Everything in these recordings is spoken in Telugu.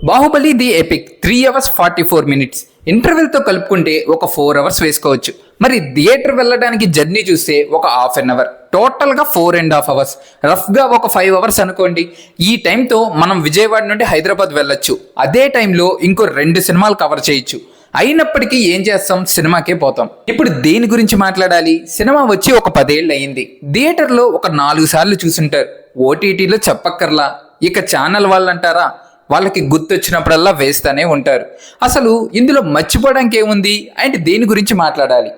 Baahubali the epic 3 hours 44 minutes ఇంటర్వెల్తో కలుపుకుంటే ఒక 4 hours వేసుకోవచ్చు. మరి థియేటర్ వెళ్ళడానికి జర్నీ చూస్తే ఒక హాఫ్ అన్ అవర్, టోటల్గా 4.5 hours, రఫ్గా ఒక 5 hours అనుకోండి. ఈ టైంతో మనం విజయవాడ నుండి హైదరాబాద్ వెళ్ళొచ్చు. అదే టైంలో ఇంకో 2 సినిమాలు కవర్ చేయొచ్చు. అయినప్పటికీ ఏం చేస్తాం, సినిమాకే పోతాం. ఇప్పుడు దేని గురించి మాట్లాడాలి? సినిమా వచ్చి ఒక 10 ఏళ్ళు అయింది. థియేటర్లో ఒక 4 సార్లు చూసుంటారు. ఓటీటీలో చెప్పక్కర్లా. ఇక ఛానల్ వాళ్ళంటారా, వాళ్ళకి గుర్తొచ్చినప్పుడల్లా వేస్తానే ఉంటారు. అసలు ఇందులో మర్చిపోవడానికి ఏముంది అండ్ దేని గురించి మాట్లాడాలి?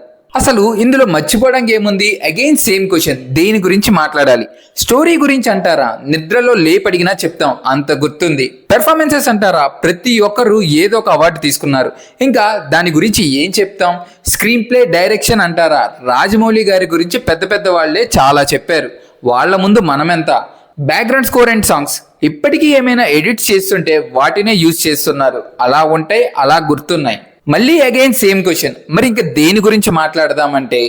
అగైన్ సేమ్ క్వశ్చన్, దేని గురించి మాట్లాడాలి? స్టోరీ గురించి అంటారా, నిద్రలో లేపడిగినా చెప్తాం, అంత గుర్తుంది. పెర్ఫార్మెన్సెస్ అంటారా, ప్రతి ఒక్కరు ఏదో ఒక అవార్డు తీసుకున్నారు, ఇంకా దాని గురించి ఏం చెప్తాం? స్క్రీన్ ప్లే, డైరెక్షన్ అంటారా, రాజమౌళి గారి గురించి పెద్ద పెద్ద వాళ్లే చాలా చెప్పారు, వాళ్ళ ముందు మనమెంత? బ్యాక్గ్రౌండ్ స్కోర్ అండ్ సాంగ్స్ ఇప్పటికీ ఏమైనా ఎడిట్స్ చేస్తుంటే వాటినే యూజ్ చేస్తున్నారు, అలా ఉంటాయి, అలా గుర్తున్నాయి. మళ్ళీ అగైన్ సేమ్ క్వశ్చన్, మరి ఇంకా దేని గురించి మాట్లాడదామంటే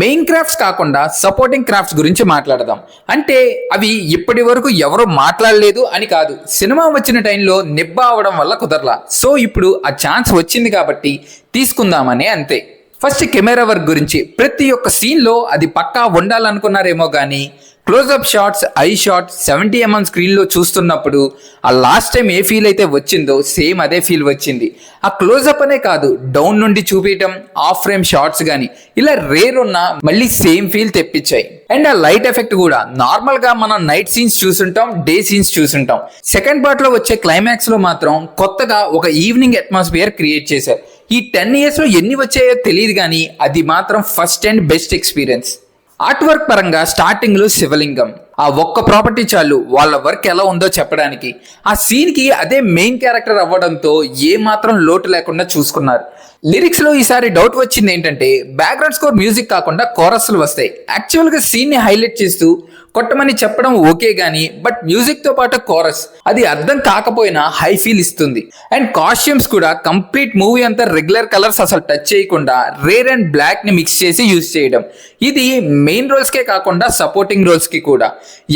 మెయిన్ క్రాఫ్ట్స్ కాకుండా సపోర్టింగ్ క్రాఫ్ట్స్ గురించి మాట్లాడదాం. అంటే అవి ఇప్పటి వరకు ఎవరు మాట్లాడలేదు అని కాదు, సినిమా వచ్చిన టైంలో నిబ్బా అవడం వల్ల కుదరలా. సో ఇప్పుడు ఆ ఛాన్స్ వచ్చింది కాబట్టి తీసుకుందామని, అంతే. ఫస్ట్ కెమెరా వర్క్ గురించి, ప్రతి ఒక్క సీన్లో అది పక్కా ఉండాలనుకున్నారేమో కానీ close up shots, I shot 70mm స్క్రీన్లో చూస్తున్నప్పుడు ఆ లాస్ట్ టైం ఏ ఫీల్ అయితే వచ్చిందో సేమ్ అదే ఫీల్ వచ్చింది. ఆ క్లోజ్అప్ అనే కాదు, డౌన్ నుండి చూపించడం, ఆఫ్ ఫ్రేమ్ షాట్స్ కానీ ఇలా రేర్ ఉన్న మళ్ళీ సేమ్ ఫీల్ తెప్పించాయి. అండ్ ఆ లైట్ ఎఫెక్ట్ కూడా నార్మల్గా మనం నైట్ సీన్స్ చూసుంటాం, డే సీన్స్ చూసుంటాం. సెకండ్ పార్ట్లో వచ్చే క్లైమాక్స్లో మాత్రం కొత్తగా ఒక ఈవినింగ్ అట్మాస్ఫియర్ క్రియేట్ చేశారు. ఈ 10 yearsలో ఎన్ని వచ్చాయో తెలియదు కానీ అది మాత్రం first and best experience. Art work పరంగా స్టార్టింగ్లో శివలింగం, ఆ ఒక్క ప్రాపర్టీ చాలు వాళ్ళ వర్క్ ఎలా ఉందో చెప్పడానికి. ఆ సీన్కి అదే మెయిన్ క్యారెక్టర్ అవ్వడంతో ఏ మాత్రం లోటు లేకుండా చూసుకున్నారు. లిరిక్స్లో ఈసారి డౌట్ వచ్చింది ఏంటంటే, బ్యాక్గ్రౌండ్ స్కోర్ మ్యూజిక్ కాకుండా కోరస్లు వస్తాయి. యాక్చువల్గా సీన్ని హైలైట్ చేస్తూ కొట్టమని చెప్పడం ఓకే గానీ, బట్ మ్యూజిక్తో పాటు కోరస్ అది అర్థం కాకపోయినా హై ఫీల్ ఇస్తుంది. అండ్ కాస్ట్యూమ్స్ కూడా కంప్లీట్ మూవీ అంతా రెగ్యులర్ కలర్స్ అసలు టచ్ చేయకుండా రేర్ అండ్ బ్లాక్ ని మిక్స్ చేసి యూజ్ చేయడం. ఇది మెయిన్ రోల్స్కే కాకుండా సపోర్టింగ్ రోల్స్కి కూడా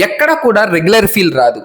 ఎక్కడ కూడా రెగ్యులర్ ఫీల్ రాదు.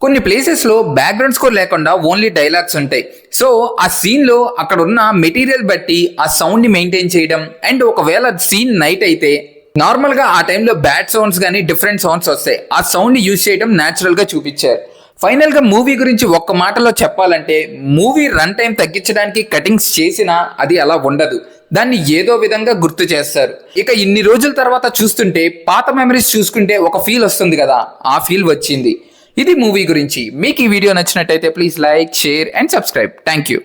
కొన్ని ప్లేసెస్లో బ్యాక్గ్రౌండ్ స్కోర్ లేకుండా ఓన్లీ డైలాగ్స్ ఉంటాయి. సో ఆ సీన్లో అక్కడ ఉన్న మెటీరియల్ బట్టి ఆ సౌండ్ని మెయింటైన్ చేయడం. అండ్ ఒకవేళ సీన్ నైట్ అయితే నార్మల్గా ఆ టైంలో బ్యాడ్ సౌండ్స్ కానీ డిఫరెంట్ సౌండ్స్ వస్తాయి, ఆ సౌండ్ని యూజ్ చేయడం న్యాచురల్గా చూపించారు. ఫైనల్గా మూవీ గురించి ఒక్క మాటలో చెప్పాలంటే, మూవీ రన్ టైం తగ్గించడానికి కటింగ్స్ చేసినా అది అలా ఉండదు, దాన్ని ఏదో విధంగా గుర్తు చేస్తారు. ఇక ఇన్ని రోజుల తర్వాత చూస్తుంటే పాత మెమరీస్ చూసుకుంటే ఒక ఫీల్ వస్తుంది కదా, ఆ ఫీల్ వచ్చింది. ఇది మూవీ గురించి. మీకు ఈ వీడియో నచ్చినట్టయితే please like, share and subscribe. Thank you.